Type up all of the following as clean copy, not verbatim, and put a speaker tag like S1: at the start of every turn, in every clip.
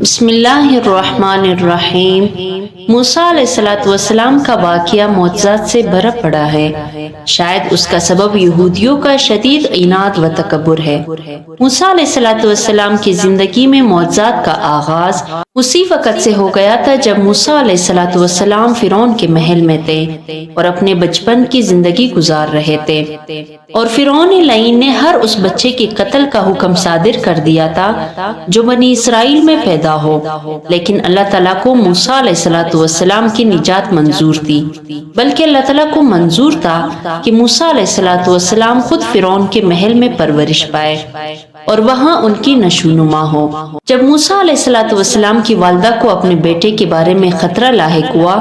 S1: بسم اللہ الرحمن الرحیم۔ موسیٰ علیہ السلام کا واقعہ معجزات سے بھرا پڑا ہے۔ شاید اس کا سبب یہودیوں کا شدید عناد و تکبر ہے۔ موسیٰ علیہ السلام کی زندگی میں معجزات کا آغاز اسی وقت سے ہو گیا تھا جب موسیٰ علیہ السلام فرعون کے محل میں تھے اور اپنے بچپن کی زندگی گزار رہے تھے، اور فرعون لعین نے ہر اس بچے کے قتل کا حکم صادر کر دیا تھا جو بنی اسرائیل میں پیدا ہو، لیکن اللہ تعالیٰ کو موسیٰ علیہ السلام کی نجات منظور تھی، بلکہ اللہ تعالیٰ کو منظور تھا کہ موسیٰ علیہ السلام خود فرعون کے محل میں پرورش پائے اور وہاں ان کی نشو نما ہو۔ جب موسیٰ علیہ السلام کی والدہ کو اپنے بیٹے کے بارے میں خطرہ لاحق ہوا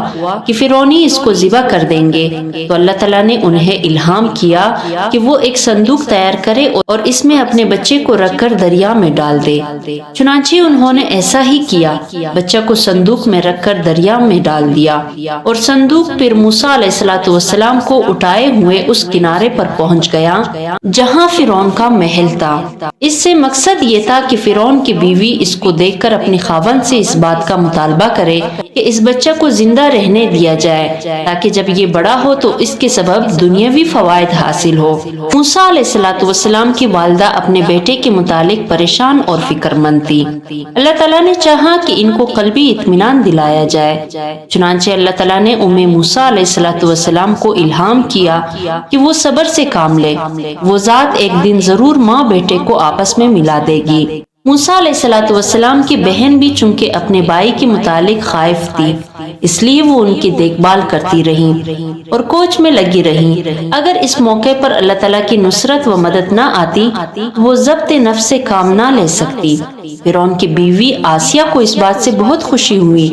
S1: کہ فرعونی اس کو ذبح کر دیں گے، تو اللہ تعالیٰ نے انہیں الہام کیا کہ وہ ایک صندوق تیار کرے اور اس میں اپنے بچے کو رکھ کر دریا میں ڈال دے۔ چنانچہ انہوں نے ایسا ہی کیا، بچہ کو صندوق میں رکھ کر دریا میں ڈال دیا، اور صندوق پھر موسیٰ علیہ السلام کو اٹھائے ہوئے اس کنارے پر پہنچ گیا جہاں فرعون کا محل تھا۔ اس سے مقصد یہ تھا کہ فرعون کی بیوی اس کو دیکھ کر اپنے خاوند سے اس بات کا مطالبہ کرے کہ اس بچہ کو زندہ رہنے دیا جائے تاکہ جب یہ بڑا ہو تو اس کے سبب دنیاوی فوائد حاصل ہو۔ موسیٰ علیہ السلام کی والدہ اپنے بیٹے کے متعلق پریشان اور فکر مند تھی۔ اللہ تعالیٰ نے چاہا کہ ان کو قلبی اطمینان دلایا جائے، چنانچہ اللہ تعالیٰ نے موسیٰ علیہ السلام کو الہام کیا کہ وہ صبر سے کام لے، وہ ذات ایک دن ضرور ماں بیٹے کو آپس میں ملا دے گی۔ موسیٰ علیہ السلام کی بہن بھی چونکہ اپنے بھائی کے متعلق خائف تھی، اس لیے وہ ان کی دیکھ بھال کرتی رہی اور کوچ میں لگی رہی۔ اگر اس موقع پر اللہ تعالیٰ کی نصرت و مدد نہ آتی وہ ضبط نفس سے کام نہ لے سکتی۔ فرعون کی بیوی آسیہ کو اس بات سے بہت خوشی ہوئی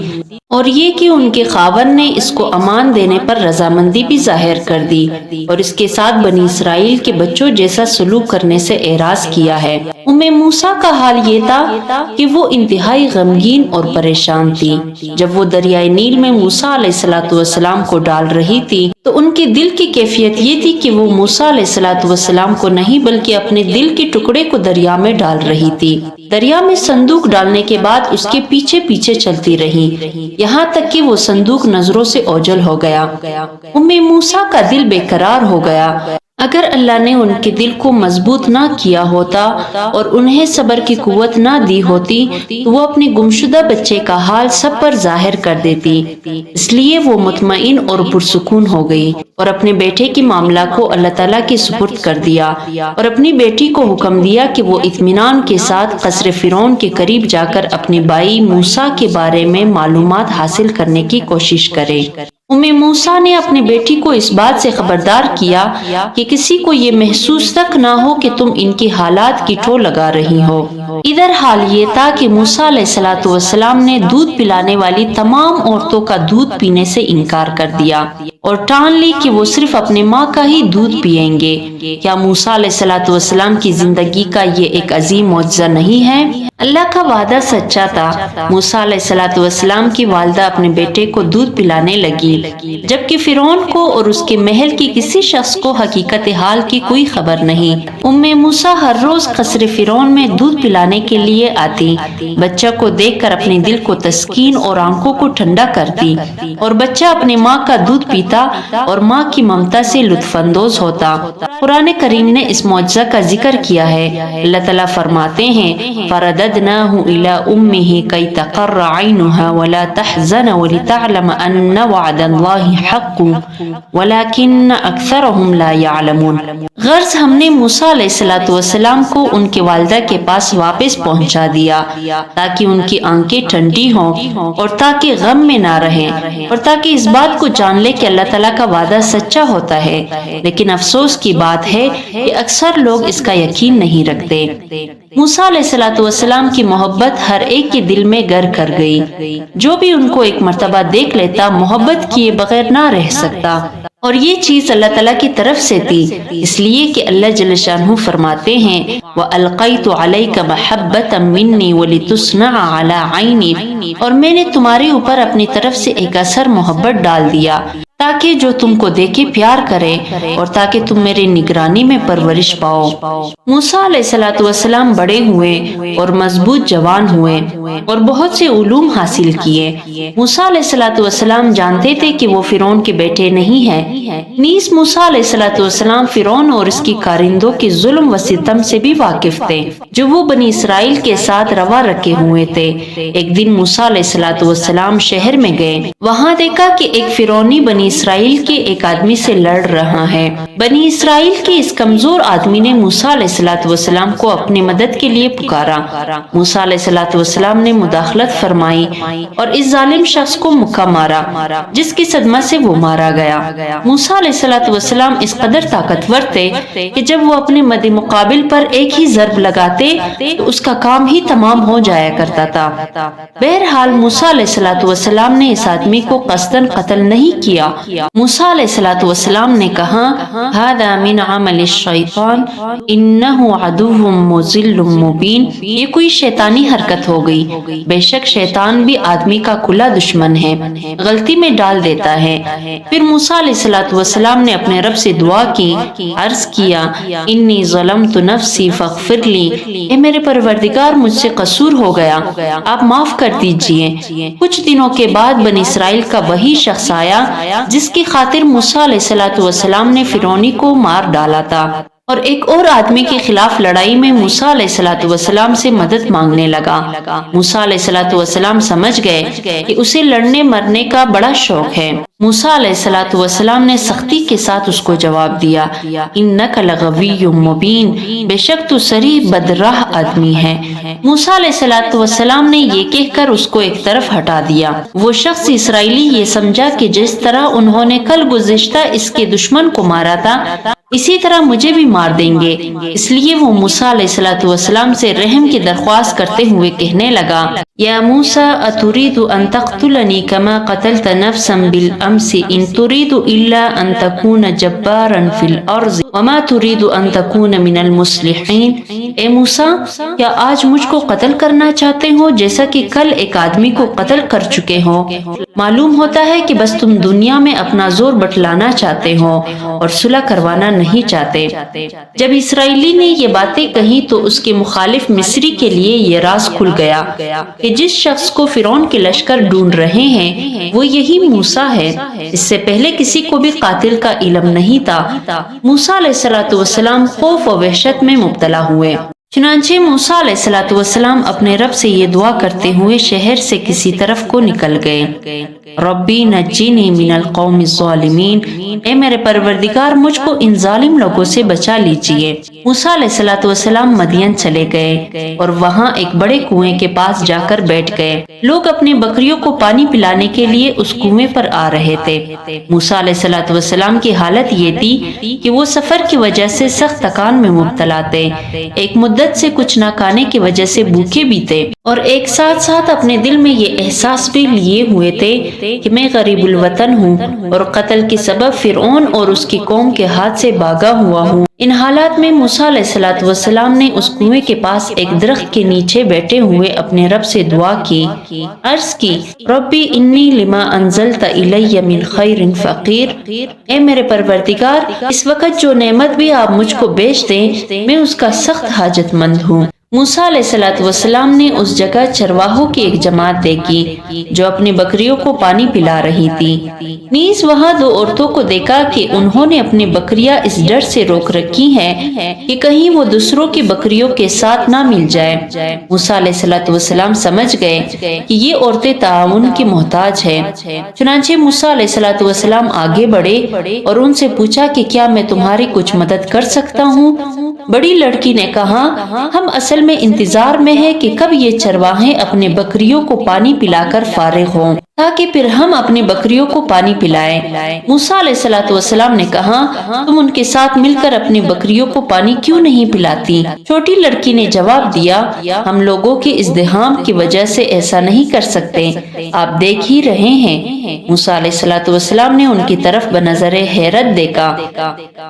S1: اور یہ کہ ان کے خاوند نے اس کو امان دینے پر رضامندی بھی ظاہر کر دی اور اس کے ساتھ بنی اسرائیل کے بچوں جیسا سلوک کرنے سے اعراض کیا ہے۔ موسیٰ کا حال یہ تھا کہ وہ انتہائی غمگین اور پریشان تھی۔ جب وہ دریائے نیل میں موسیٰ علیہ السلام کو ڈال رہی تھی تو ان کے دل کی کیفیت یہ تھی کہ وہ موسیٰ علیہ السلام کو نہیں بلکہ اپنے دل کے ٹکڑے کو دریا میں ڈال رہی تھی۔ دریا میں صندوق ڈالنے کے بعد اس کے پیچھے پیچھے چلتی رہی یہاں تک کہ وہ صندوق نظروں سے اوجھل ہو گیا۔ موسیٰ کا دل بے قرار ہو گیا۔ اگر اللہ نے ان کے دل کو مضبوط نہ کیا ہوتا اور انہیں صبر کی قوت نہ دی ہوتی تو وہ اپنے گمشدہ بچے کا حال سب پر ظاہر کر دیتی۔ اس لیے وہ مطمئن اور پرسکون ہو گئی اور اپنے بیٹے کے معاملہ کو اللہ تعالیٰ کے سپرد کر دیا اور اپنی بیٹی کو حکم دیا کہ وہ اطمینان کے ساتھ قصر فرعون کے قریب جا کر اپنے بھائی موسیٰ کے بارے میں معلومات حاصل کرنے کی کوشش کرے۔ موسیٰ نے اپنی بیٹی کو اس بات سے خبردار کیا کہ کسی کو یہ محسوس تک نہ ہو کہ تم ان کے حالات کی ٹھو لگا رہی ہو۔ ادھر حال یہ تھا کہ موسیٰ علیہ السلام نے دودھ پلانے والی تمام عورتوں کا دودھ پینے سے انکار کر دیا اور ٹان لی کہ وہ صرف اپنے ماں کا ہی دودھ پیئیں گے۔ کیا موسیٰ علیہ السلام کی زندگی کا یہ ایک عظیم معجزہ نہیں ہے؟ اللہ کا وعدہ سچا تھا۔ موسیٰ علیہ السلام کی والدہ اپنے بیٹے کو دودھ پلانے لگی جبکہ فرعون کو اور اس کے محل کی کسی شخص کو حقیقت حال کی کوئی خبر نہیں۔ موسیٰ ہر روز قصر فرعون میں دودھ پلانے کے لیے آتی، بچہ کو دیکھ کر اپنے دل کو تسکین اور آنکھوں کو ٹھنڈا کرتی اور بچہ اپنے ماں کا دودھ پیتا اور ماں کی ممتا سے لطف اندوز ہوتا۔ قرآن کریم نے اس معجزہ کا ذکر کیا ہے۔ اللہ تعالیٰ فرماتے ہیں فرددناہ الی امہ کی تقر عینہا ولا تحزن ولتعلم ان وعد اللہ حق ولکن اکثرہم لا یعلمون۔ غرض ہم نے موسیٰ علیہ السلام کو ان کے والدہ کے پاس واپس پہنچا دیا تاکہ ان کی آنکھیں ٹھنڈی ہوں اور تاکہ غم میں نہ رہیں اور تاکہ اس بات کو جان لے کہ اللہ تعالیٰ کا وعدہ سچا ہوتا ہے، لیکن افسوس کی بات ہے کہ اکثر لوگ اس کا یقین نہیں رکھتے۔ موسیٰ علیہ السلام کی محبت ہر ایک کے دل میں گر کر گئی۔ جو بھی ان کو ایک مرتبہ دیکھ لیتا محبت کیے بغیر نہ رہ سکتا، اور یہ چیز اللہ تعالیٰ کی طرف سے تھی، اس لیے کہ اللہ جل شانہ فرماتے ہیں وَأَلْقَيْتُ عَلَيْكَ مَحَبَّةً مِّنِّي وَلِتُصْنَعَ عَلَىٰ عَيْنِي، اور میں نے تمہارے اوپر اپنی طرف سے ایک اثر محبت ڈال دیا تاکہ جو تم کو دیکھے پیار کرے اور تاکہ تم میرے نگرانی میں پرورش پاؤ۔ موسیٰ علیہ السلام بڑے ہوئے اور مضبوط جوان ہوئے اور بہت سے علوم حاصل کیے۔ موسیٰ علیہ السلام جانتے تھے کہ وہ فرعون کے بیٹے نہیں ہیں، نیز موسیٰ علیہ السلام فرعون اور اس کی کارندوں کے ظلم و ستم سے بھی واقف تھے جو وہ بنی اسرائیل کے ساتھ روا رکھے ہوئے تھے۔ ایک دن موسیٰ علیہ السلام شہر میں گئے، وہاں دیکھا کہ ایک فرعونی بنی اسرائیل کے ایک آدمی سے لڑ رہا ہے۔ بنی اسرائیل کے اس کمزور آدمی نے موسیٰ علیہ السلام کو اپنی مدد کے لیے پکارا۔ موسیٰ علیہ السلام نے مداخلت فرمائی اور اس ظالم شخص کو مکہ مارا جس کی صدمہ سے وہ مارا گیا۔ موسیٰ علیہ السلام اس قدر طاقتور تھے کہ جب وہ اپنے مد مقابل پر ایک ہی ضرب لگاتے تو اس کا کام ہی تمام ہو جایا کرتا تھا۔ بہرحال موسیٰ علیہ السلام نے اس آدمی کو قصداً قتل نہیں کیا۔ موسیٰ علیہ السلام نے کہا ھذا من عمل الشیطان انہ عدو مضل مبین، یہ کوئی شیطانی حرکت ہو گئی، بے شک شیطان بھی آدمی کا کھلا دشمن ہے، غلطی میں ڈال دیتا ہے۔ پھر موسیٰ علیہ السلام نے اپنے رب سے دعا کی، عرض کیا انی ظلمت نفسی فاغفر لی، اے میرے پروردگار مجھ سے قصور ہو گیا، آپ معاف کر دیجئے۔ کچھ دنوں کے بعد بنی اسرائیل کا وہی شخص آیا جس کی خاطر موسیٰ علیہ السلام نے فرعونی کو مار ڈالا تھا، اور ایک اور آدمی کے خلاف لڑائی میں موسیٰ علیہ السلام سے مدد مانگنے لگا۔ موسیٰ علیہ السلام سمجھ گئے کہ اسے لڑنے مرنے کا بڑا شوق ہے۔ موسیٰ علیہ السلام نے سختی کے ساتھ اس کو جواب دیا انک لغوی مبین، بے شک تو صریح بدراہ آدمی ہے۔ موسیٰ علیہ السلام نے یہ کہہ کر اس کو ایک طرف ہٹا دیا۔ وہ شخص اسرائیلی یہ سمجھا کہ جس طرح انہوں نے کل گزشتہ اس کے دشمن کو مارا تھا اسی طرح مجھے بھی مار دیں گے، اس لیے وہ موسیٰ علیہ السلام سے رحم کی درخواست کرتے ہوئے کہنے لگا یا موسیٰ اتريد ان تقتلنی کما قتلت نفسا بالامس ان تريد الا ان تكون جبارا في الارض وما تريد ان تكون من المصلحین، اے موسیٰ کیا آج مجھ کو قتل کرنا چاہتے ہو جیسا کہ کل ایک آدمی کو قتل کر چکے ہو؟ معلوم ہوتا ہے کہ بس تم دنیا میں اپنا زور بٹلانا چاہتے ہو اور صلح کروانا نہیں چاہتے۔ جب اسرائیلی نے یہ باتیں کہیں تو اس کے مخالف مصری کے لیے یہ راز کھل گیا کہ جس شخص کو فرعون کے لشکر ڈھونڈ رہے ہیں وہ یہی موسیٰ ہے۔ اس سے پہلے کسی کو بھی قاتل کا علم نہیں تھا۔ موسیٰ علیہ السلام خوف و وحشت میں مبتلا ہوئے۔ چنانچہ موسیٰ علیہ السلام اپنے رب سے یہ دعا کرتے ہوئے شہر سے کسی طرف کو نکل گئے ربی نجینی من القوم الظالمین، اے میرے پروردگار مجھ کو ان ظالم لوگوں سے بچا لیجئے۔ موسیٰ علیہ السلام مدین چلے گئے اور وہاں ایک بڑے کنویں کے پاس جا کر بیٹھ گئے۔ لوگ اپنی بکریوں کو پانی پلانے کے لیے اس کنویں پر آ رہے تھے۔ موسیٰ علیہ السلام کی حالت یہ تھی کہ وہ سفر کی وجہ سے سخت تکان میں مبتلا تھے، ایک مدت سے کچھ نہ کھانے کی وجہ سے بھوکے بھی تھے، اور ایک ساتھ اپنے دل میں یہ احساس بھی لیے ہوئے تھے کہ میں غریب الوطن ہوں اور قتل کے سبب فرعون اور اس کی قوم کے ہاتھ سے بھاگا ہوا ہوں۔ ان حالات میں موسیٰ علیہ السلام نے اس کنویں کے پاس ایک درخت کے نیچے بیٹھے ہوئے اپنے رب سے دعا کی، عرض کی ربی انی لما انزلت الی من خیر فقیر، اے میرے پروردگار اس وقت جو نعمت بھی آپ مجھ کو بیچ دیں میں اس کا سخت حاجت مند ہوں۔ موسیٰ علیہ السلام نے اس جگہ چرواہوں کی ایک جماعت دیکھی جو اپنی بکریوں کو پانی پلا رہی تھی، نیز وہاں دو عورتوں کو دیکھا کہ انہوں نے اپنی بکریاں اس ڈر سے روک رکھی ہیں کہ کہیں وہ دوسروں کی بکریوں کے ساتھ نہ مل جائے۔ موسیٰ علیہ السلام سمجھ گئے کہ یہ عورتیں تعاون کی محتاج ہیں، چنانچہ موسیٰ علیہ السلام آگے بڑھے اور ان سے پوچھا کہ کیا میں تمہاری کچھ مدد کر سکتا ہوں؟ بڑی لڑکی نے کہا ہم اصل میں انتظار میں ہیں کہ کب یہ چرواہے اپنے بکریوں کو پانی پلا کر فارغ ہوں تاکہ پھر ہم اپنی بکریوں کو پانی پلائیں۔ موسیٰ علیہ السلام نے کہا تم ان کے ساتھ مل کر اپنی بکریوں کو پانی کیوں نہیں پلاتی؟ چھوٹی لڑکی نے جواب دیا ہم لوگوں کے ازدحام کی وجہ سے ایسا نہیں کر سکتے، آپ دیکھ ہی رہے ہیں۔ موسیٰ علیہ السلام نے ان کی طرف بنظر حیرت دیکھا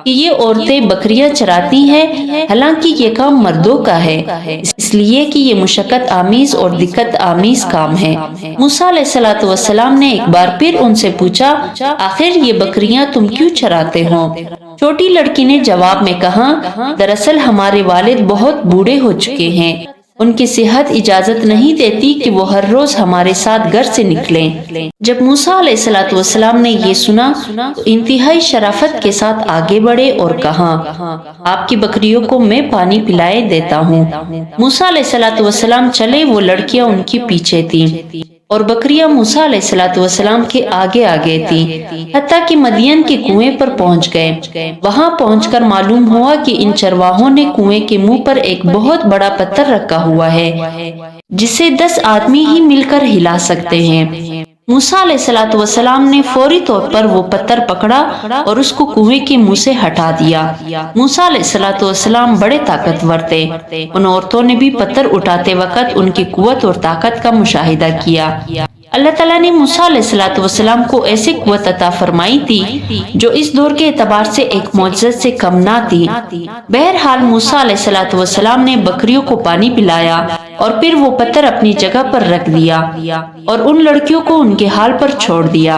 S1: کہ یہ عورتیں بکریاں چراتی ہیں حالانکہ یہ کام مردوں کا ہے، اس لیے کہ یہ مشقت آمیز اور دقت آمیز کام ہے۔ موسیٰ علیہ السلام نے ایک بار پھر ان سے پوچھا، آخر یہ بکریاں تم کیوں چراتے ہو؟ چھوٹی لڑکی نے جواب میں کہا، دراصل ہمارے والد بہت بوڑھے ہو چکے ہیں، ان کی صحت اجازت نہیں دیتی کہ وہ ہر روز ہمارے ساتھ گھر سے نکلیں۔ جب موسیٰ علیہ السلام نے یہ سنا تو انتہائی شرافت کے ساتھ آگے بڑھے اور کہا، آپ کی بکریوں کو میں پانی پلائے دیتا ہوں۔ موسیٰ علیہ السلام چلے، وہ لڑکیاں ان کے پیچھے تھیں اور بکریاں موسیٰ علیہ السلام کے آگے آگے تھیں، حتیٰ کہ مدین کے کنویں پر پہنچ گئے۔ وہاں پہنچ کر معلوم ہوا کہ ان چرواہوں نے کنویں کے منہ پر ایک بہت بڑا پتھر رکھا ہوا ہے جسے 10 آدمی ہی مل کر ہلا سکتے ہیں۔ موسیٰ علیہ السلام نے فوری طور پر وہ پتھر پکڑا اور اس کو کنویں کے منہ سے ہٹا دیا۔ موسیٰ علیہ السلام بڑے طاقتور تھے، ان عورتوں نے بھی پتھر اٹھاتے وقت ان کی قوت اور طاقت کا مشاہدہ کیا۔ اللہ تعالیٰ نے موسیٰ علیہ السلام کو ایسی قوت عطا فرمائی تھی جو اس دور کے اعتبار سے ایک معجزت سے کم نہ تھی۔ بہرحال موسیٰ علیہ السلام نے بکریوں کو پانی پلایا اور پھر وہ پتھر اپنی جگہ پر رکھ دیا اور ان لڑکیوں کو ان کے حال پر چھوڑ دیا۔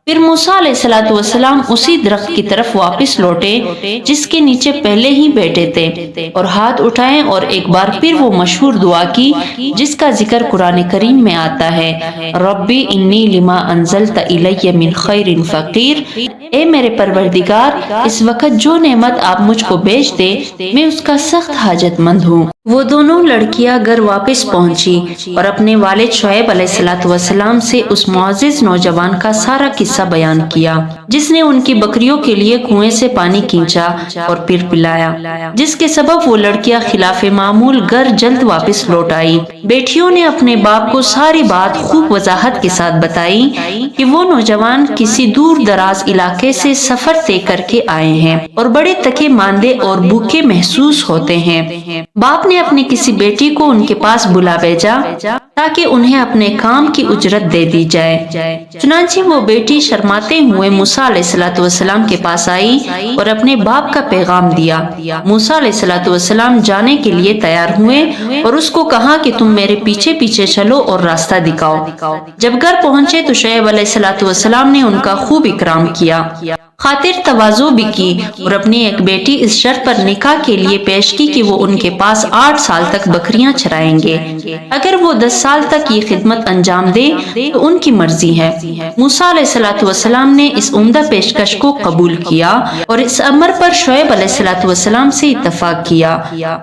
S1: پھر موسیٰ علیہ السلام اسی درخت کی طرف واپس لوٹے جس کے نیچے پہلے ہی بیٹھے تھے اور ہاتھ اٹھائے اور ایک بار پھر وہ مشہور دعا کی جس کا ذکر قرآن کریم میں آتا ہے، ربی انی لما انزلت الی من خیر فقیر، اے میرے پروردگار، اس وقت جو نعمت آپ مجھ کو بھیج دے میں اس کا سخت حاجت مند ہوں۔ وہ دونوں لڑکیاں گھر واپس پہنچی اور اپنے والد شعیب علیہ السلام سے اس معزز نوجوان کا سارا قصہ بیان کیا جس نے ان کی بکریوں کے لیے کنویں سے پانی کھینچا اور پھر پلایا، جس کے سبب وہ لڑکیاں خلاف معمول گھر جلد واپس لوٹ آئی۔ بیٹیوں نے اپنے باپ کو ساری بات خوب وضاحت کے ساتھ بتائی کہ وہ نوجوان کسی دور دراز علاقے سے سفر طے کر کے آئے ہیں اور بڑے تکے ماندے اور بھوکے محسوس ہوتے ہیں۔ باپ نے اپنی کسی بیٹی کو ان کے پاس بلا بھیجا تاکہ انہیں اپنے کام کی اجرت دے دی جائے۔ چنانچہ وہ بیٹی شرماتے ہوئے موسیٰ علیہ السلام کے پاس آئی اور اپنے باپ کا پیغام دیا۔ موسیٰ علیہ السلام جانے کے لیے تیار ہوئے اور اس کو کہا کہ تم میرے پیچھے پیچھے چلو اور راستہ دکھاؤ۔ جب گھر پہنچے تو شعیب علیہ السلام نے ان کا خوب اکرام کیا، خاطر تواضع بھی کی اور اپنی ایک بیٹی اس شرط پر نکاح کے لیے پیش کی کہ وہ ان کے پاس 8 سال تک بکریاں چرائیں گے، اگر وہ 10 سال تک یہ خدمت انجام دے تو ان کی مرضی ہے۔ موسیٰ علیہ السلام نے اس عمدہ پیشکش کو قبول کیا اور اس امر پر شعیب علیہ السلام سے اتفاق کیا۔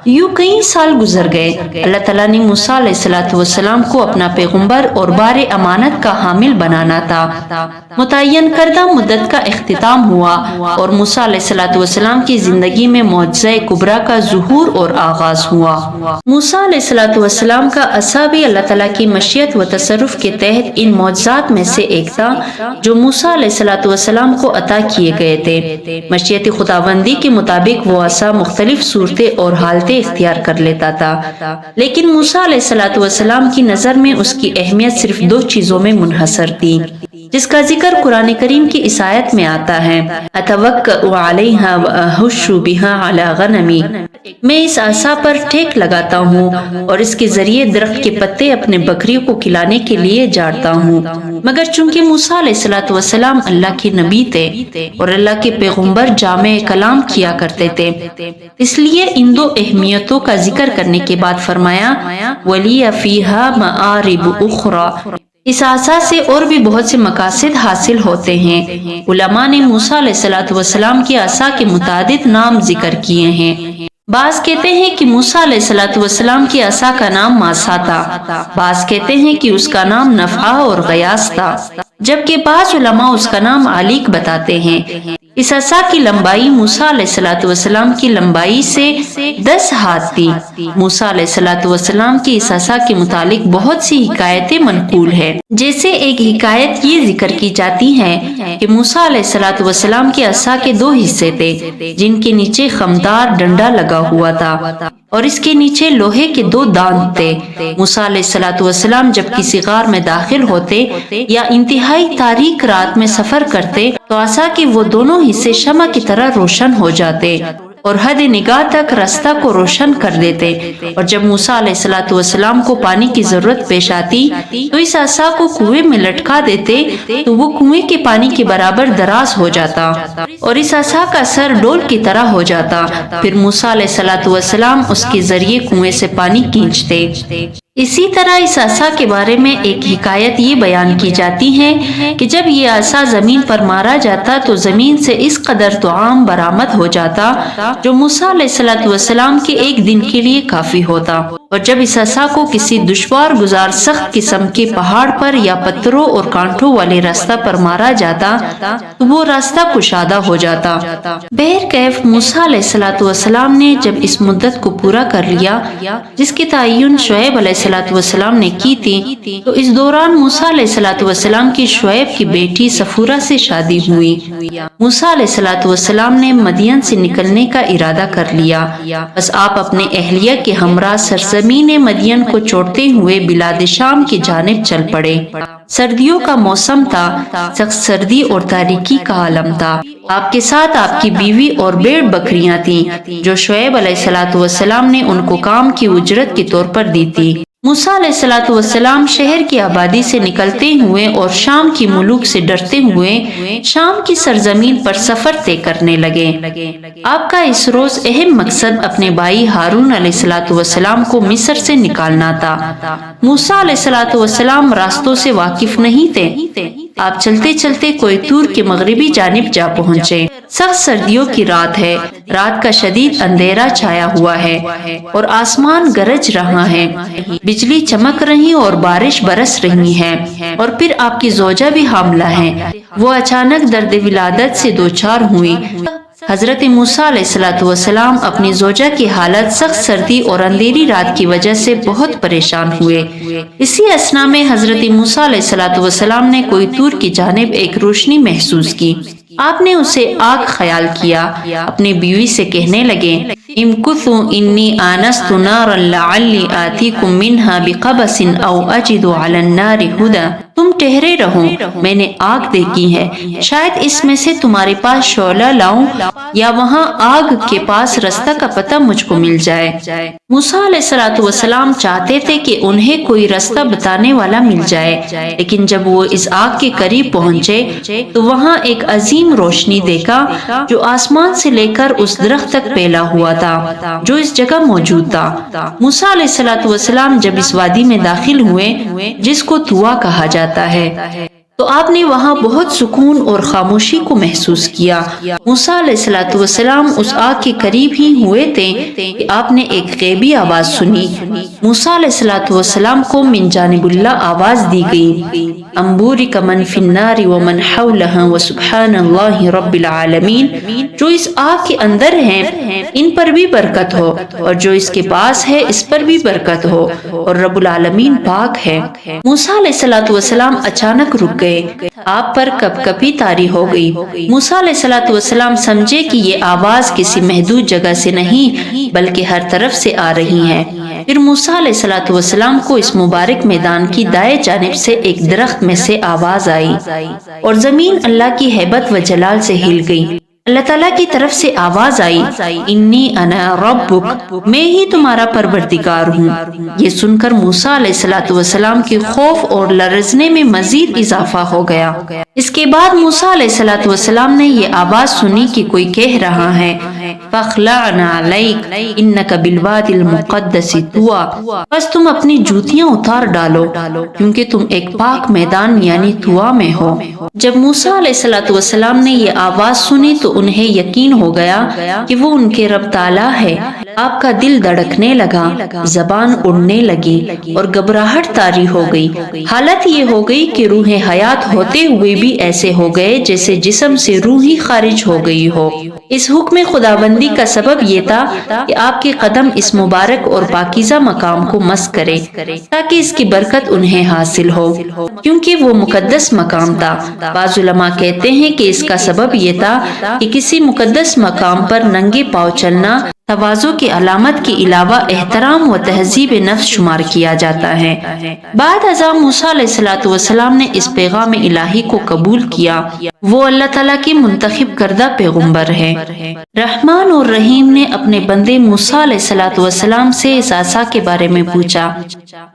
S1: یوں کئی سال گزر گئے۔ اللہ تعالیٰ نے موسیٰ علیہ السلام کو اپنا پیغمبر اور بار امانت کا حامل بنانا تھا۔ متعین کردہ مدت کا اختتام ہوا اور موسیٰ علیہ السلام کی زندگی میں معجزہ کبریٰ کا ظہور اور آغاز ہوا۔ موسیٰ علیہ السلام کا عصا بھی اللہ تعالیٰ کی مشیت و تصرف کے تحت ان معجزات میں سے ایک تھا جو موسیٰ علیہ السلام کو عطا کیے گئے تھے۔ مشیت خداوندی کے مطابق وہ عصا مختلف صورتیں اور حالتیں اختیار کر لیتا تھا، لیکن موسیٰ علیہ السلام کی نظر میں اس کی اہمیت صرف 2 چیزوں میں منحصر تھی جس کا ذکر قرآن کریم کی اس آیت میں آتا ہے، اتوکأ علیہا واہش بہا علی غنمی، میں اس عصا پر ٹیک لگاتا ہوں اور اس کے ذریعے درخت کے پتے اپنے بکریوں کو کھلانے کے لیے جاڑتا ہوں۔ مگر چونکہ موسیٰ علیہ السلام اللہ کے نبی تھے اور اللہ کے پیغمبر جامع کلام کیا کرتے تھے، اس لیے ان 2 اہمیتوں کا ذکر کرنے کے بعد فرمایا وَلِيَ فِيهَا مَآرِبُ أُخْرَى، اس عصا سے اور بھی بہت سے مقاصد حاصل ہوتے ہیں۔ علماء نے موسیٰ علیہ السلام کی عصا کے متعدد نام ذکر کیے ہیں۔ بعض کہتے ہیں کہ موسیٰ علیہ السلام کی عصا کا نام ماسا تھا، بعض کہتے ہیں کہ اس کا نام نفعہ اور غیاث تھا، جبکہ بعض علماء اس کا نام علیق بتاتے ہیں۔ اس عصا کی لمبائی موسیٰ علیہ السلام کی لمبائی سے 10 ہاتھ تھی۔ موسیٰ علیہ السلام کی اس عصا کے متعلق بہت سی حکایتیں منقول ہے، جیسے ایک حکایت یہ ذکر کی جاتی ہے کہ موسیٰ علیہ السلام کی عصا کے 2 حصے تھے جن کے نیچے خمدار ڈنڈا لگا ہوا تھا اور اس کے نیچے لوہے کے 2 دانت تھے۔ موسیٰ علیہ السلام جب کسی غار میں داخل ہوتے یا انتہائی تاریک رات میں سفر کرتے تو عصا کے وہ دونوں حصے شمع کی طرح روشن ہو جاتے اور حد نگاہ تک راستہ کو روشن کر دیتے، اور جب موسیٰ علیہ السلام کو پانی کی ضرورت پیش آتی تو اس عصا کو کنویں میں لٹکا دیتے تو وہ کنویں کے پانی کے برابر دراز ہو جاتا اور اس عصا کا سر ڈول کی طرح ہو جاتا۔ پھر موسیٰ علیہ السلام اس کے ذریعے کنویں سے پانی کھینچتے۔ اسی طرح اس عصا کے بارے میں ایک حکایت یہ بیان کی جاتی ہے کہ جب یہ عصا زمین پر مارا جاتا تو زمین سے اس قدر طعام برآمد ہو جاتا جو موسیٰ علیہ السلام کے ایک دن کے لیے کافی ہوتا، اور جب اس عصا کو کسی دشوار گزار سخت قسم کے پہاڑ پر یا پتھروں اور کانٹوں والے راستہ پر مارا جاتا تو وہ راستہ کشادہ ہو جاتا۔ بہرکیف موسیٰ علیہ السلام نے جب اس مدت کو پورا کر لیا جس کی تعین شعیب علیہ السلام نے کی تھی، تو اس دوران موسیٰ علیہ السلام کی شعیب کی بیٹی صفورہ سے شادی ہوئی۔ موسیٰ علیہ السلام نے مدین سے نکلنے کا ارادہ کر لیا، بس آپ اپنے اہلیہ کے ہمراہ سرزمین مدین کو چھوڑتے ہوئے بلاد شام کی جانب چل پڑے۔ سردیوں کا موسم تھا، سخت سردی اور تاریکی کا عالم تھا۔ آپ کے ساتھ آپ کی بیوی اور بھیڑ بکریاں تھیں جو شعیب علیہ السلام نے ان کو کام کی اجرت کے طور پر دی تھی۔ موسیٰ علیہ السلام شہر کی آبادی سے نکلتے ہوئے اور شام کی ملوک سے ڈرتے ہوئے شام کی سرزمین پر سفر طے کرنے لگے۔ آپ کا اس روز اہم مقصد اپنے بھائی ہارون علیہ السلام کو مصر سے نکالنا تھا۔ موسیٰ علیہ السلام راستوں سے واقف نہیں تھے۔ آپ چلتے چلتے کوہ طور کے مغربی جانب جا پہنچے۔ سخت سردیوں کی رات ہے، رات کا شدید اندھیرا چھایا ہوا ہے اور آسمان گرج رہا ہے، بجلی چمک رہی اور بارش برس رہی ہے، اور پھر آپ کی زوجہ بھی حاملہ ہے۔ وہ اچانک درد ولادت سے دوچار ہوئی۔ حضرت موسیٰ علیہ السلام اپنی زوجہ کی حالت سخت سردی اور اندھیری رات کی وجہ سے بہت پریشان ہوئے۔ اسی اثنا میں حضرت موسیٰ علیہ السلام نے کوہ طور کی جانب ایک روشنی محسوس کی۔ آپ نے اسے آگ خیال کیا، اپنی بیوی سے کہنے لگے، امکثوا انی آنست نارا لعلی آتیکم منہا بقبس او اجد علی النار ہدی۔ تم ٹھہرے رہو، میں نے آگ دیکھی ہے، شاید اس میں سے تمہارے پاس شعلہ لاؤں یا وہاں آگ کے پاس راستہ کا پتہ مجھ کو مل جائے۔ موسیٰ علیہ السلام چاہتے تھے کہ انہیں کوئی راستہ بتانے والا مل جائے، لیکن جب وہ اس آگ کے قریب پہنچے تو وہاں ایک عظیم روشنی دیکھا جو آسمان سے لے کر اس درخت تک پھیلا ہوا تھا جو اس جگہ موجود تھا۔ موسیٰ علیہ السلام جب اس وادی میں داخل ہوئے جس کو طوا کہا جاتا ہے تو آپ نے وہاں بہت سکون اور خاموشی کو محسوس کیا۔ موسیٰ علیہ السلام اس آگ کے قریب ہی ہوئے تھے کہ آپ نے ایک غیبی آواز سنی۔ موسیٰ علیہ السلام کو من جانب اللہ آواز دی گئی، انبورک من فی النار ومن حولہا وسبحان اللہ رب العالمین۔ جو اس آگ کے اندر ہیں ان پر بھی برکت ہو، اور جو اس کے پاس ہے اس پر بھی برکت ہو، اور رب العالمین پاک ہے۔ موسیٰ علیہ السلام اچانک رک گئے، آپ پر کپ کپی طاری ہو گئی۔ موسیٰ علیہ السلام سمجھے کہ یہ آواز کسی محدود جگہ سے نہیں بلکہ ہر طرف سے آ رہی ہے۔ پھر موسیٰ علیہ السلام کو اس مبارک میدان کی دائیں جانب سے ایک درخت میں سے آواز آئی اور زمین اللہ کی ہیبت و جلال سے ہل گئی۔ اللہ تعالیٰ کی طرف سے آواز آئی، انی انا ربک، میں ہی تمہارا پروردگار ہوں۔ یہ سن کر موسیٰ علیہ السلام کے خوف اور لرزنے میں مزید اضافہ ہو گیا۔ اس کے بعد موسیٰ علیہ السلام نے یہ آواز سنی کہ کوئی کہہ رہا ہے، فاخلعنا علیک انک بالوادی المقدس طویٰ، بس تم اپنی جوتیاں اتار ڈالو کیونکہ تم ایک پاک میدان یعنی طویٰ میں ہو۔ جب موسیٰ علیہ السلام نے یہ آواز سنی تو انہیں یقین ہو گیا کہ وہ ان کے رب تعالیٰ ہے۔ آپ کا دل دھڑکنے لگا، زبان اڑنے لگی اور گھبراہٹ طاری ہو گئی۔ حالت یہ ہو گئی کہ روح حیات ہوتے ہوئے بھی ایسے ہو گئے جیسے جسم سے روح ہی خارج ہو گئی ہو۔ اس حکم خداوندی کا سبب یہ تھا کہ آپ کے قدم اس مبارک اور پاکیزہ مقام کو مس کرے تاکہ اس کی برکت انہیں حاصل ہو، کیونکہ وہ مقدس مقام تھا۔ بعض علماء کہتے ہیں کہ اس کا سبب یہ تھا کہ کسی مقدس مقام پر ننگے پاؤں چلنا تواضع کی علامت کے علاوہ احترام و تہذیب نفس شمار کیا جاتا ہے۔ بعد ازاں موسیٰ علیہ السلام نے اس پیغام الہی کو قبول کیا۔ وہ اللہ تعالیٰ کی منتخب کردہ پیغمبر ہے۔ رحمان اور رحیم نے اپنے بندے موسیٰ علیہ السلام سے اس عصا کے بارے میں پوچھا،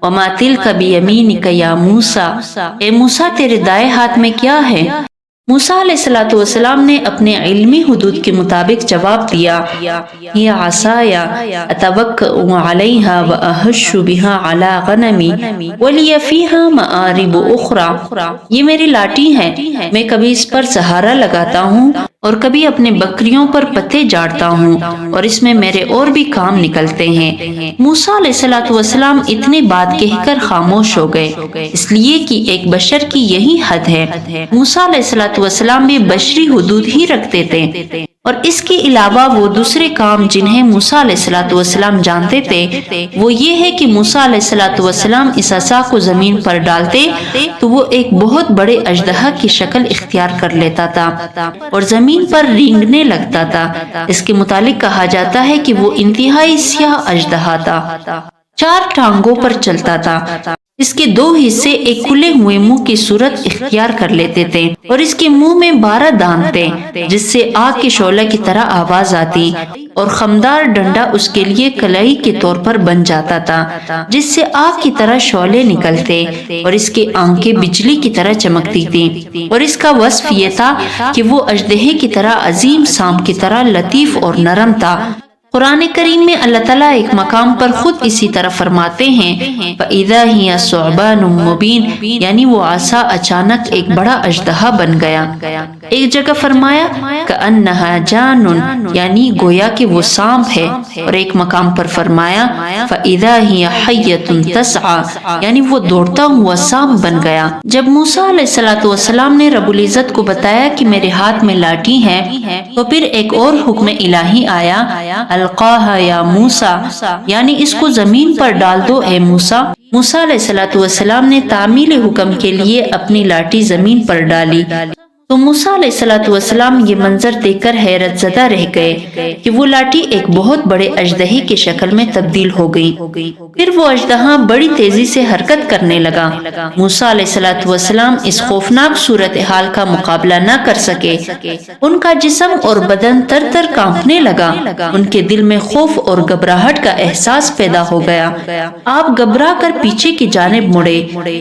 S1: وَمَا تِلْكَ بِيَمِينِكَ يَا مُوسَىٰ، اے موسیٰ تیرے دائیں ہاتھ میں کیا ہے؟ موسیٰ علیہ السلام نے اپنے علمی حدود کے مطابق جواب دیا، یہ عصای اتوکأ علیہا واہش بہا علی غنمی ولی فیہا مآرب اخری، یہ میری لاٹھی ہے، میں کبھی اس پر سہارا لگاتا ہوں اور کبھی اپنے بکریوں پر پتے جاڑتا ہوں، اور اس میں میرے اور بھی کام نکلتے ہیں۔ موسیٰ علیہ السلام اتنی بات کہہ کر خاموش ہو گئے، اس لیے کہ ایک بشر کی یہی حد ہے۔ موسیٰ علیہ السلام بھی بشری حدود ہی رکھتے تھے، اور اس کے علاوہ وہ دوسرے کام جنہیں موسیٰ علیہ السلام جانتے تھے وہ یہ ہے کہ موسیٰ علیہ السلام اس عصا کو زمین پر ڈالتے تو وہ ایک بہت بڑے اژدہا کی شکل اختیار کر لیتا تھا اور زمین پر رینگنے لگتا تھا۔ اس کے متعلق کہا جاتا ہے کہ وہ انتہائی سیاہ اژدہا تھا، 4 ٹانگوں پر چلتا تھا، اس کے 2 حصے ایک کھلے ہوئے منہ کی صورت اختیار کر لیتے تھے، اور اس کے منہ میں 12 دانت تھے جس سے آگ کے شعلہ کی طرح آواز آتی، اور خمدار ڈنڈا اس کے لیے کلائی کے طور پر بن جاتا تھا جس سے آگ کی طرح شعلے نکلتے، اور اس کے آنکھیں بجلی کی طرح چمکتی تھیں، اور اس کا وصف یہ تھا کہ وہ اژدہے کی طرح عظیم، سانپ کی طرح لطیف اور نرم تھا۔ قرآن کریم میں اللہ تعالیٰ ایک مقام پر خود اسی طرح فرماتے ہیں، فَإِذَا هِيَ ثُعْبَانٌ مُّبِينٌ، یعنی وہ عصا اچانک ایک بڑا اژدہا بن گیا۔ ایک جگہ فرمایا كَأَنَّهَا جَانٌ، یعنی گویا کہ وہ سانپ ہے، اور ایک مقام پر فرمایا فَإِذَا هِيَ حَيَّةٌ تَسْعَىٰ، یعنی وہ دوڑتا ہوا سانپ بن گیا۔ جب موسیٰ علیہ السلام نے رب العزت کو بتایا کہ میرے ہاتھ میں لاٹھی ہے، تو پھر ایک اور حکم الہی آیا، القاها یا موسیٰ، یعنی اس کو زمین پر ڈال دو اے موسیٰ۔ موسیٰ علیہ السلام نے تعمیل حکم کے لیے اپنی لاٹھی زمین پر ڈالی تو موسیٰ علیہ السلام یہ منظر دیکھ کر حیرت زدہ رہ گئے کہ وہ لاٹھی ایک بہت بڑے اژدہے کی شکل میں تبدیل ہو گئی۔ پھر وہ اژدہا بڑی تیزی سے حرکت کرنے لگا۔ موسیٰ علیہ السلام اس خوفناک صورتحال کا مقابلہ نہ کر سکے، ان کا جسم اور بدن تر تر کانپنے لگا، ان کے دل میں خوف اور گھبراہٹ کا احساس پیدا ہو گیا۔ آپ گھبرا کر پیچھے کی جانب مڑے،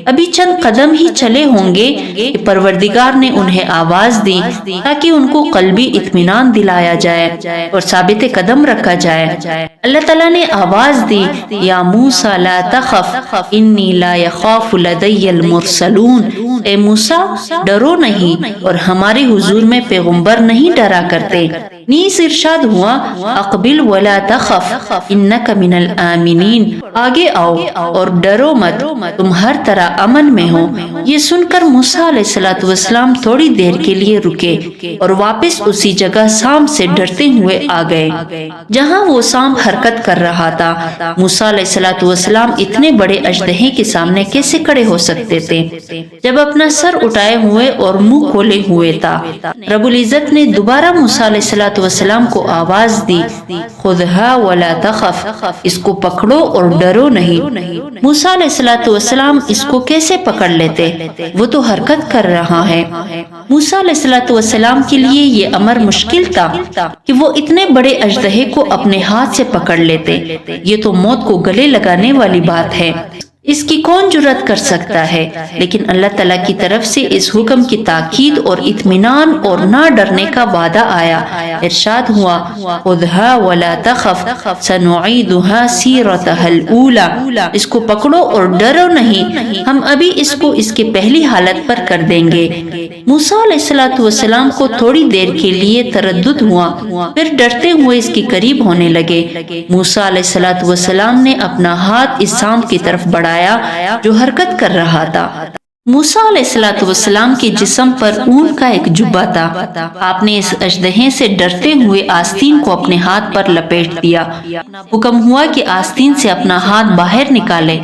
S1: ابھی چند قدم ہی چلے ہوں گے کہ پروردگار نے انہیں آواز دی تاکہ ان کو قلبی اطمینان دلایا جائے اور ثابت قدم رکھا جائے۔ اللہ تعالیٰ نے آواز دی، یا موسیٰ لا تخف انی لا یخاف لدی المرسلون، اے موسیٰ ڈرو نہیں، اور ہمارے حضور میں پیغمبر نہیں ڈرا کرتے۔ نیز ارشاد ہوا، اقبل ولا تخف انک من الآمنین، آگے آؤ اور ڈرو مت، تم ہر طرح امن میں ہو۔ یہ سن کر موسیٰ علیہ السلام تھوڑی دیر کے لیے رکے اور واپس اسی جگہ سانپ سے ڈرتے ہوئے آ گئے جہاں وہ سانپ حرکت کر رہا تھا۔ موسیٰ علیہ السلام اتنے بڑے اژدہے کے سامنے کیسے کھڑے ہو سکتے تھے جب اپنا سر اٹھائے ہوئے اور منہ کھولے ہوئے تھا؟ رب العزت نے دوبارہ موسیٰ علیہ السلام کو آواز دی، خذھا ولا تخف، اس کو پکڑو اور ڈرو نہیں۔ موسیٰ علیہ السلام اس کو کیسے پکڑ لیتے؟ وہ تو حرکت کر رہا ہے۔ موسیٰ علیہ السلام کے لیے یہ امر مشکل تھا کہ وہ اتنے بڑے اژدہے کو اپنے ہاتھ سے پکڑ لیتے، یہ تو موت کو گلے لگانے والی بات ہے، اس کی کون جرأت کر سکتا ہے؟ لیکن اللہ تعالیٰ کی طرف سے اس حکم کی تاکید اور اطمینان اور نہ ڈرنے کا وعدہ آیا۔ ارشاد ہوا، خذھا ولا تخف سنعیدھا سیرتھا الاولی، اس کو پکڑو اور ڈرو نہیں، ہم ابھی اس کو اس کے پہلی حالت پر کر دیں گے۔ موسیٰ علیہ السلام کو تھوڑی دیر کے لیے تردد ہوا، پھر ڈرتے ہوئے اس کے قریب ہونے لگے۔ موسیٰ علیہ السلام نے اپنا ہاتھ اس سانپ کی طرف بڑھایا جو حرکت کر رہا تھا۔ موسیٰ علیہ السلام کے جسم پر اون کا ایک جبہ تھا۔ آپ نے اس اژدہے سے ڈرتے ہوئے آستین کو اپنے ہاتھ پر لپیٹ دیا۔ حکم ہوا کہ آستین سے اپنا ہاتھ باہر نکالے۔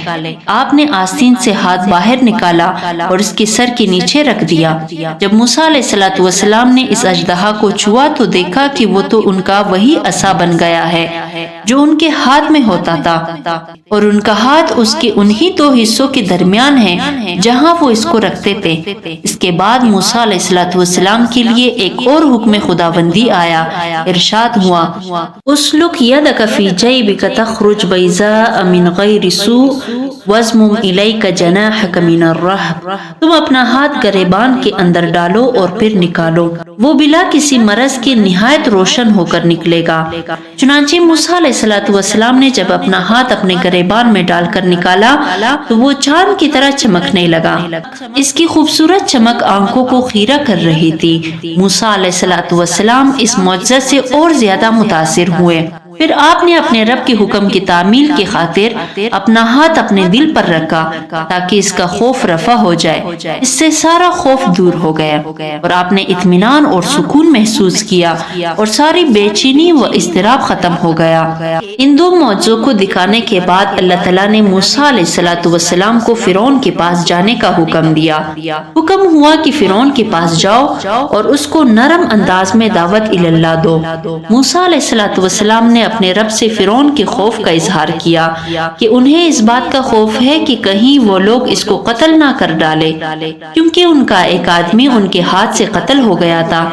S1: آپ نے آستین سے ہاتھ باہر نکالا اور اس کے سر کے نیچے رکھ دیا۔ جب موسیٰ علیہ السلام نے اس اژدہا کو چھوا تو دیکھا کہ وہ تو ان کا وہی عصا بن گیا ہے جو ان کے ہاتھ میں ہوتا تھا، اور ان کا ہاتھ اس کے انہی دو حصوں کے درمیان ہے جہاں وہ اس کو رکھتے تھے۔ اس کے بعد موسیٰ علیہ السلام کے لیے ایک اور حکم خداوندی آیا۔ ارشاد ہوا، اسلک یدک فی جیبک تخرج بیضاء من غیر سوء واضمم الیک جناحک من الرہب۔ تم اپنا ہاتھ گریبان کے اندر ڈالو اور پھر نکالو، وہ بلا کسی مرض کے نہایت روشن ہو کر نکلے گا۔ چنانچہ موسیٰ علیہ السلام نے جب اپنا ہاتھ اپنے گریبان میں ڈال کر نکالا تو وہ چاند کی طرح چمکنے لگا۔ اس کی خوبصورت چمک آنکھوں کو خیرہ کر رہی تھی۔ موسیٰ علیہ السلام اس معجزہ سے اور زیادہ متاثر ہوئے۔ پھر آپ نے اپنے رب کے حکم کی تعمیل کی خاطر اپنا ہاتھ اپنے دل پر رکھا تاکہ اس کا خوف رفع ہو جائے۔ اس سے سارا خوف دور ہو گیا اور آپ نے اطمینان اور سکون محسوس کیا اور ساری بے چینی و اضطراب ختم ہو گیا۔ ان دو معجزوں کو دکھانے کے بعد اللہ تعالیٰ نے موسیٰ علیہ السلام کو فرعون کے پاس جانے کا حکم دیا۔ حکم ہوا کہ فرعون کے پاس جاؤ اور اس کو نرم انداز میں دعوت اللہ دو۔ موسیٰ علیہ السلام نے اپنے رب سے فرعون کے خوف کا اظہار کیا کہ انہیں اس بات کا خوف ہے کہ کہیں وہ لوگ اس کو قتل نہ کر ڈالے، کیونکہ ان کا ایک آدمی ان کے ہاتھ سے قتل ہو گیا تھا۔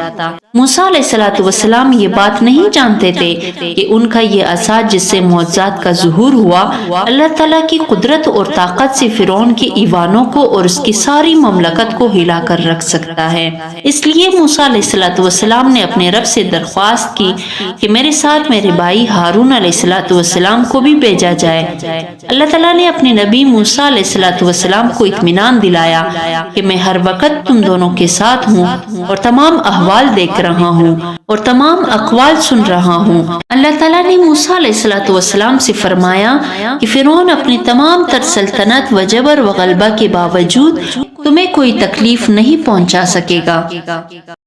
S1: موسیٰ علیہ السلام یہ بات نہیں جانتے تھے کہ ان کا یہ عصا جس سے معجزات کا ظہور ہوا اللہ تعالیٰ کی قدرت اور طاقت سے فرعون کے ایوانوں کو اور اس کی ساری مملکت کو ہلا کر رکھ سکتا ہے۔ اس لیے موسیٰ علیہ السلام نے اپنے رب سے درخواست کی کہ میرے ساتھ میرے بھائی ہارون علیہ السلام کو بھی بھیجا جائے۔ اللہ تعالیٰ نے اپنے نبی موسیٰ علیہ السلام کو اطمینان دلایا کہ میں ہر وقت تم دونوں کے ساتھ ہوں اور تمام احوال دیکھ رہا ہوں اور تمام اقوال سن رہا ہوں۔ اللہ تعالیٰ نے موسیٰ علیہ السلام سے فرمایا کہ فرعون اپنی تمام تر سلطنت و جبر و غلبہ کے باوجود تمہیں کوئی تکلیف نہیں پہنچا سکے گا۔